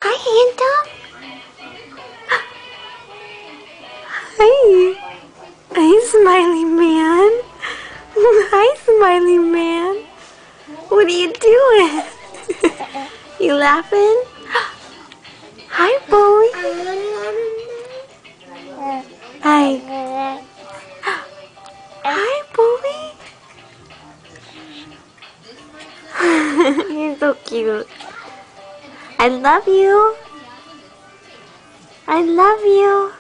Hi, Handsome. Hi. Hi, Smiley Man. Hi, Smiley Man. What are you doing? You laughing? Hi, Bully. Hi. Hi, Bully. You're so cute. I love you. I love you.